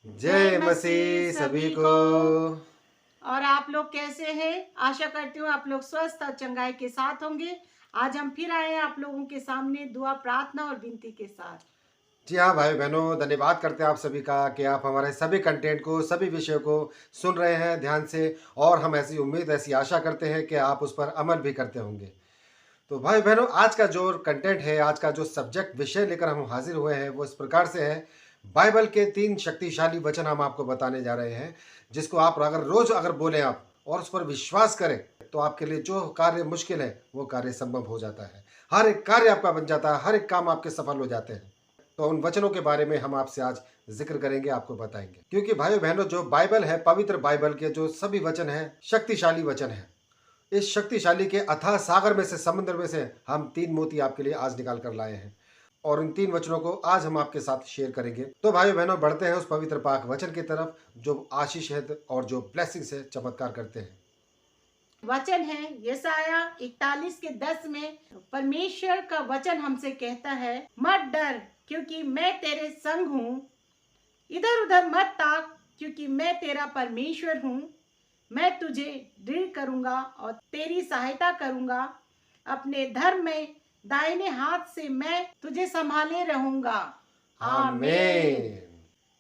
जय मसीह सभी को। और आप लोग कैसे हैं? आशा करती हूँ आप लोग स्वस्थ और चंगाई के साथ होंगे। आज हम फिर आए हैं आप लोगों के सामने दुआ, प्रार्थना और विनती के साथ। जी हाँ भाई बहनों, धन्यवाद करते हैं आप सभी का कि आप हमारे सभी कंटेंट को, सभी विषयों को सुन रहे हैं ध्यान से। और हम ऐसी उम्मीद, ऐसी आशा करते हैं कि आप उस पर अमल भी करते होंगे। तो भाई बहनों, आज का जो कंटेंट है, आज का जो सब्जेक्ट विषय लेकर हम हाजिर हुए हैं वो इस प्रकार से है। बाइबल के 3 शक्तिशाली वचन हम आपको बताने जा रहे हैं, जिसको आप अगर रोज बोलें आप और उस पर विश्वास करें तो आपके लिए जो कार्य मुश्किल है वो कार्य संभव हो जाता है। हर एक कार्य आपका बन जाता है, हर एक काम आपके सफल हो जाते हैं। तो उन वचनों के बारे में हम आपसे आज जिक्र करेंगे, आपको बताएंगे। क्योंकि भाइयों बहनों, जो बाइबल है, पवित्र बाइबल के जो सभी वचन हैं शक्तिशाली वचन है। इस शक्तिशाली के अथाह सागर में से, समुद्र में से हम 3 मोती आपके लिए आज निकाल कर लाए हैं और उन 3 वचनों को आज हम आपके साथ शेयर करेंगे। तो भाइयों बहनों, बढ़ते हैं उस पवित्र पाक वचन की तरफ जो आशीष है और जो ब्लेसिंग्स है, चमत्कार करते हैं। वचन है यशाया 41 के 10 में परमेश्वर का वचन हमसे कहता है, मत डर क्योंकि मैं तेरे संग हूँ। इधर उधर मत ताक क्योंकि मैं तेरा परमेश्वर हूँ। मैं तुझे दृढ़ करूंगा और तेरी सहायता करूंगा। अपने धर्म में दाहिने हाथ से मैं तुझे संभाले रहूंगा। आमीन।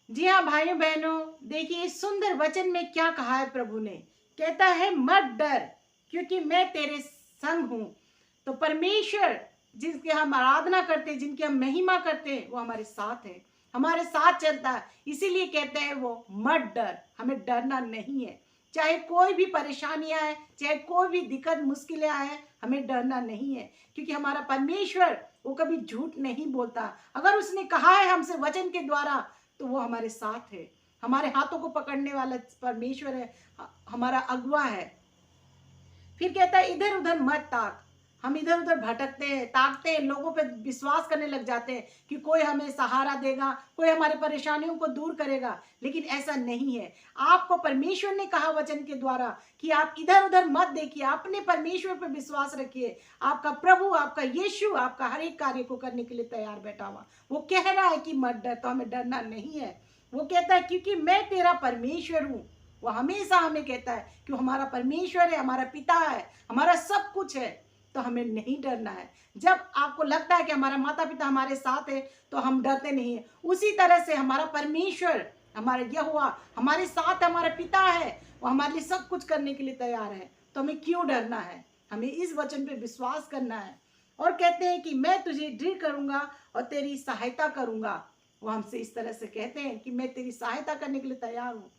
जी हाँ भाइयों बहनों, देखिए इस सुंदर वचन में क्या कहा है प्रभु ने। कहता है मत डर क्योंकि मैं तेरे संग हूँ। तो परमेश्वर जिसकी हम आराधना करते हैं, जिनकी हम महिमा करते हैं, वो हमारे साथ है, हमारे साथ चलता है। इसीलिए कहते हैं वो मत डर, हमें डरना नहीं है। चाहे कोई भी परेशानी आए, चाहे कोई भी दिक्कत मुश्किलें आए, हमें डरना नहीं है। क्योंकि हमारा परमेश्वर वो कभी झूठ नहीं बोलता। अगर उसने कहा है हमसे वचन के द्वारा तो वो हमारे साथ है। हमारे हाथों को पकड़ने वाला परमेश्वर है, हमारा अगुआ है। फिर कहता है इधर उधर मत ताक। हम इधर उधर भटकते हैं, ताकते हैं, लोगों पे विश्वास करने लग जाते हैं कि कोई हमें सहारा देगा, कोई हमारे परेशानियों को दूर करेगा। लेकिन ऐसा नहीं है। आपको परमेश्वर ने कहा वचन के द्वारा कि आप इधर उधर मत देखिए, अपने परमेश्वर पे विश्वास रखिए। आपका प्रभु, आपका यीशु आपका हर एक कार्य को करने के लिए तैयार बैठा हुआ। वो कह रहा है कि मत डर, तो हमें डरना नहीं है। वो कहता है क्योंकि मैं तेरा परमेश्वर हूँ। वो हमेशा हमें कहता है कि हमारा परमेश्वर है, हमारा पिता है, हमारा सब कुछ है। तो हमें नहीं डरना है। जब आपको लगता है कि हमारा माता पिता हमारे साथ है तो हम डरते नहीं है। उसी तरह से हमारा परमेश्वर, हमारा यहोवा हमारे साथ, हमारा पिता है, वो हमारे लिए सब कुछ करने के लिए तैयार है। तो हमें क्यों डरना है? हमें इस वचन पे विश्वास करना है। और कहते हैं कि मैं तुझे दृढ़ करूंगा और तेरी सहायता करूंगा। वो हमसे इस तरह से कहते हैं कि मैं तेरी सहायता करने के लिए तैयार हूँ।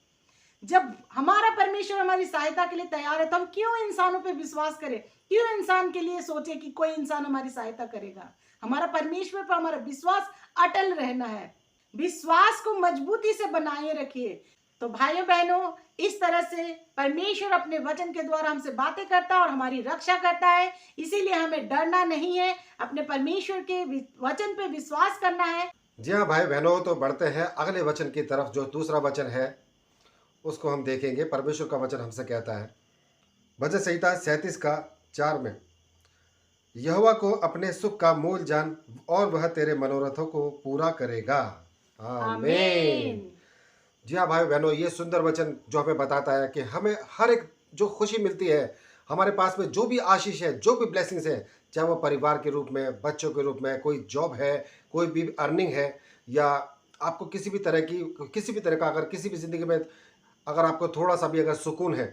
जब हमारा परमेश्वर हमारी सहायता के लिए तैयार है तो हम क्यों इंसानों पे विश्वास करें? क्यों इंसान के लिए सोचे कि कोई इंसान हमारी सहायता करेगा? हमारा परमेश्वर पर हमारा विश्वास अटल रहना है। विश्वास को मजबूती से बनाए रखिए। तो भाइयों बहनों, इस तरह से परमेश्वर अपने वचन के द्वारा हमसे बातें करता है और हमारी रक्षा करता है। इसीलिए हमें डरना नहीं है, अपने परमेश्वर के वचन पे विश्वास करना है। जी हाँ भाई बहनों, तो बढ़ते हैं अगले वचन की तरफ। जो दूसरा वचन है उसको हम देखेंगे। परमेश्वर का वचन हमसे कहता है, भजन संहिता 37 का 4 में, यहोवा को अपने सुख का मूल जान और वह तेरे मनोरथों को पूरा करेगा। आमीन। जी हाँ भाई बहनों, ये सुंदर वचन जो हमें बताता है कि हमें हर एक जो खुशी मिलती है, हमारे पास में जो भी आशीष है, जो भी ब्लेसिंग्स है, चाहे वो परिवार के रूप में, बच्चों के रूप में, कोई जॉब है, कोई भी अर्निंग है, या आपको किसी भी तरह का अगर किसी भी ज़िंदगी में अगर आपको थोड़ा सा भी अगर सुकून है,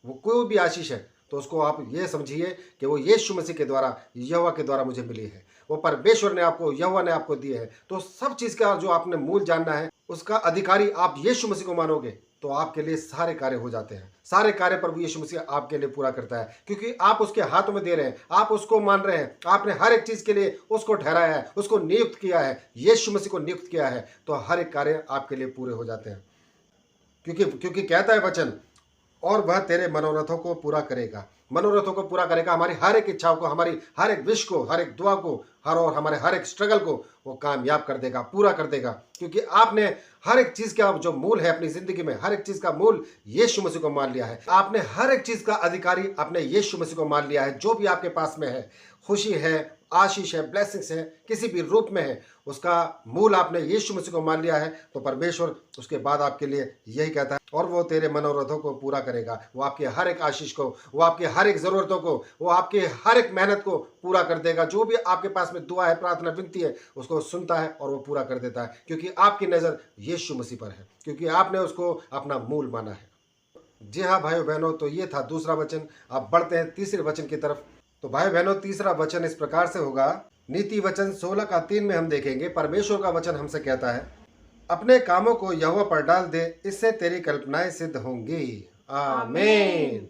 वो कोई भी आशीष है, तो उसको आप ये समझिए कि वो यीशु मसीह के द्वारा, यहोवा के द्वारा मुझे मिली है। वो परमेश्वर ने आपको, यहोवा ने आपको दी है। तो सब चीज़ का जो आपने मूल जानना है, उसका अधिकारी आप यीशु मसीह को मानोगे तो आपके लिए सारे कार्य हो जाते हैं। सारे कार्य प्रभु यीशु मसीह आपके लिए पूरा करता है, क्योंकि आप उसके हाथों में दे रहे हैं, आप उसको मान रहे हैं, आपने हर एक चीज़ के लिए उसको ठहराया है, उसको नियुक्त किया है, यीशु मसीह को नियुक्त किया है। तो हर एक कार्य आपके लिए पूरे हो जाते हैं। क्योंकि कहता है वचन, और वह तेरे मनोरथों को पूरा करेगा। मनोरथों को पूरा करेगा, हमारी हर एक इच्छाओं को, हमारी हर एक विश को, हर एक दुआ को, और हमारे हर एक स्ट्रगल को वो कामयाब कर देगा, पूरा कर देगा। क्योंकि आपने हर एक चीज़ का जो मूल है अपनी ज़िंदगी में, हर एक चीज़ का मूल यीशु मसीह को मान लिया है। आपने हर एक चीज़ का अधिकारी अपने यीशु मसीह को मान लिया है। जो भी आपके पास में है, खुशी है, आशीष है, ब्लेसिंग्स है, किसी भी रूप में है, उसका मूल आपने यीशु मसीह को मान लिया है, तो परमेश्वर उसके बाद आपके लिए यही कहता है, और वो तेरे मनोरथों को पूरा करेगा। वो आपके हर एक आशीष को, वो आपकी हर एक ज़रूरतों को, वो आपकी हर एक मेहनत को पूरा कर देगा। जो भी आपके पास में दुआ है, प्रार्थना, विनती है, उसको सुनता है और वो पूरा कर देता है, क्योंकि आपकी नज़र यीशु मसीह पर है, क्योंकि आपने उसको अपना मूल माना है। जी हाँ भाइयों बहनों, तो ये था दूसरा वचन। आप बढ़ते हैं तीसरे वचन की तरफ। तो भाई बहनों, तीसरा वचन इस प्रकार से होगा। नीति वचन 16 का 3 में हम देखेंगे, परमेश्वर का वचन हमसे कहता है, अपने कामों को यहोवा पर डाल दे, इससे तेरी कल्पनाएं सिद्ध होंगी। आमीन।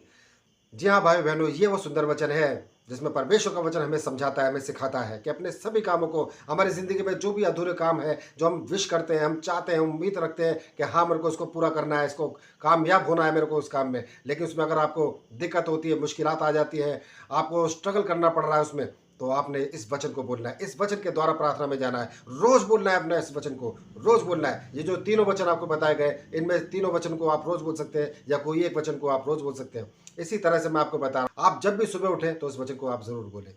जी हाँ भाई बहनों, ये वो सुंदर वचन है जिसमें परमेश्वर का वचन हमें समझाता है, हमें सिखाता है कि अपने सभी कामों को, हमारी ज़िंदगी में जो भी अधूरे काम है, जो हम विश करते हैं, हम चाहते हैं, उम्मीद रखते हैं कि हाँ मेरे को इसको पूरा करना है, इसको कामयाब होना है मेरे को उस काम में, लेकिन उसमें अगर आपको दिक्कत होती है, मुश्किलात आ जाती है, आपको स्ट्रगल करना पड़ रहा है उसमें, तो आपने इस वचन को बोलना है, इस वचन के द्वारा प्रार्थना में जाना है, रोज बोलना है अपने इस वचन को, रोज बोलना है। ये जो तीनों वचन आपको बताए गए, इनमें तीनों वचन को आप रोज बोल सकते हैं, या कोई एक वचन को आप रोज बोल सकते हैं। इसी तरह से मैं आपको बता रहा हूं, आप जब भी सुबह उठें तो इस वचन को आप जरूर बोलें।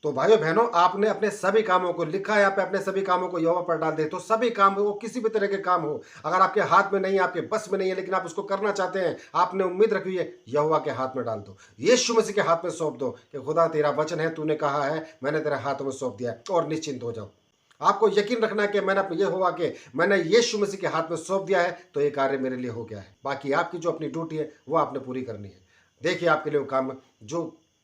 तो भाइयों बहनों, आपने अपने सभी कामों को लिखा है यहाँ पे, अपने सभी कामों को यहोवा पर डाल दे। तो सभी काम, वो किसी भी तरह के काम हो, अगर आपके हाथ में नहीं है, आपके बस में नहीं है, लेकिन आप उसको करना चाहते हैं, आपने उम्मीद रखी है, यहोवा के हाथ में डाल दो, यीशु मसीह के हाथ में सौंप दो कि खुदा तेरा वचन है, तूने कहा है, मैंने तेरे हाथों में सौंप दिया है, और निश्चिंत हो जाओ। आपको यकीन रखना है कि मैंने यीशु मसीह के हाथ में सौंप दिया है, तो ये कार्य मेरे लिए हो गया है। बाकी आपकी जो अपनी ड्यूटी है वो आपने पूरी करनी है। देखिए आपके लिए वो काम जो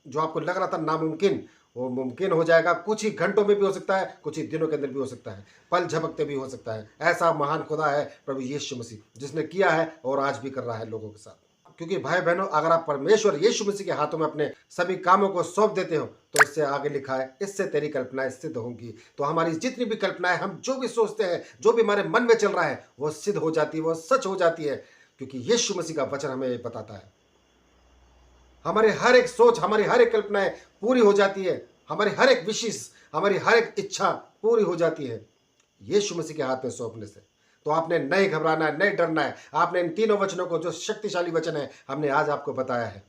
जो आपको लग रहा था नामुमकिन, वो मुमकिन हो जाएगा। कुछ ही घंटों में भी हो सकता है, कुछ ही दिनों के अंदर भी हो सकता है, पल झपकते भी हो सकता है। ऐसा महान खुदा है प्रभु यीशु मसीह, जिसने किया है और आज भी कर रहा है लोगों के साथ। क्योंकि भाई बहनों, अगर आप परमेश्वर यीशु मसीह के हाथों में अपने सभी कामों को सौंप देते हो, तो इससे आगे लिखा है, इससे तेरी कल्पनाएं सिद्ध होंगी। तो हमारी जितनी भी कल्पनाएं, हम जो भी सोचते हैं, जो भी हमारे मन में चल रहा है, वो सिद्ध हो जाती है, वो सच हो जाती है, क्योंकि यीशु मसीह का वचन हमें ये बताता है। हमारे हर एक सोच, हमारी हर एक कल्पनाएं पूरी हो जाती है, हमारी हर एक विशेष, हमारी हर एक इच्छा पूरी हो जाती है यीशु मसीह के हाथ में सौंपने से। तो आपने नहीं घबराना है, नहीं डरना है। आपने इन तीनों वचनों को, जो शक्तिशाली वचन है, हमने आज आपको बताया है,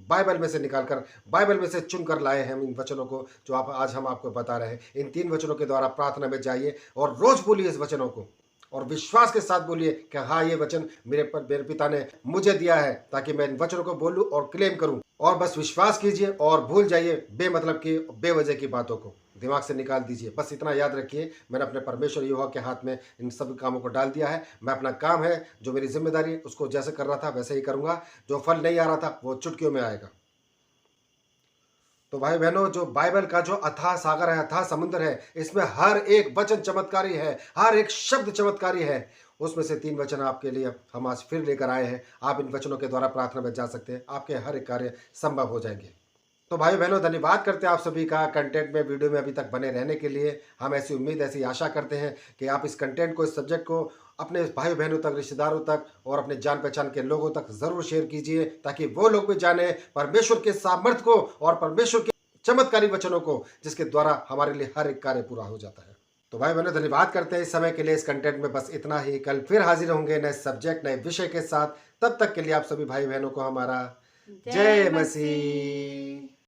बाइबल में से निकालकर, बाइबल में से चुनकर लाए हैं हम इन वचनों को, जो आज हम आपको बता रहे हैं। इन 3 वचनों के द्वारा प्रार्थना में जाइए और रोज बोलिए इस वचनों को, और विश्वास के साथ बोलिए कि हाँ, ये वचन मेरे पिता ने मुझे दिया है, ताकि मैं इन वचनों को बोलूं और क्लेम करूं। और बस विश्वास कीजिए और भूल जाइए बेमतलब की, बेवजह की बातों को दिमाग से निकाल दीजिए। बस इतना याद रखिए, मैंने अपने परमेश्वर यहोवा के हाथ में इन सभी कामों को डाल दिया है। मैं अपना काम है, जो मेरी जिम्मेदारी है, उसको जैसे कर रहा था वैसे ही करूंगा। जो फल नहीं आ रहा था वो चुटकियों में आएगा। तो भाई बहनों, जो बाइबल का जो अथाह सागर है, अथाह समुद्र है, इसमें हर एक वचन चमत्कारी है, हर एक शब्द चमत्कारी है। उसमें से 3 वचन आपके लिए हम आज फिर लेकर आए हैं। आप इन वचनों के द्वारा प्रार्थना में जा सकते हैं, आपके हर एक कार्य संभव हो जाएंगे। तो भाई बहनों, धन्यवाद करते हैं आप सभी का कंटेंट में, वीडियो में अभी तक बने रहने के लिए। हम ऐसी उम्मीद, ऐसी आशा करते हैं कि आप इस कंटेंट को, इस सब्जेक्ट को अपने भाई बहनों तक, रिश्तेदारों तक और अपने जान पहचान के लोगों तक ज़रूर शेयर कीजिए, ताकि वो लोग भी जाने परमेश्वर के सामर्थ्य को और परमेश्वर के चमत्कारी वचनों को, जिसके द्वारा हमारे लिए हर एक कार्य पूरा हो जाता है। तो भाई बहनों, धन्यवाद करते हैं इस समय के लिए। इस कंटेंट में बस इतना ही। कल फिर हाजिर होंगे नए सब्जेक्ट, नए विषय के साथ। तब तक के लिए आप सभी भाई बहनों को हमारा जय मसीह।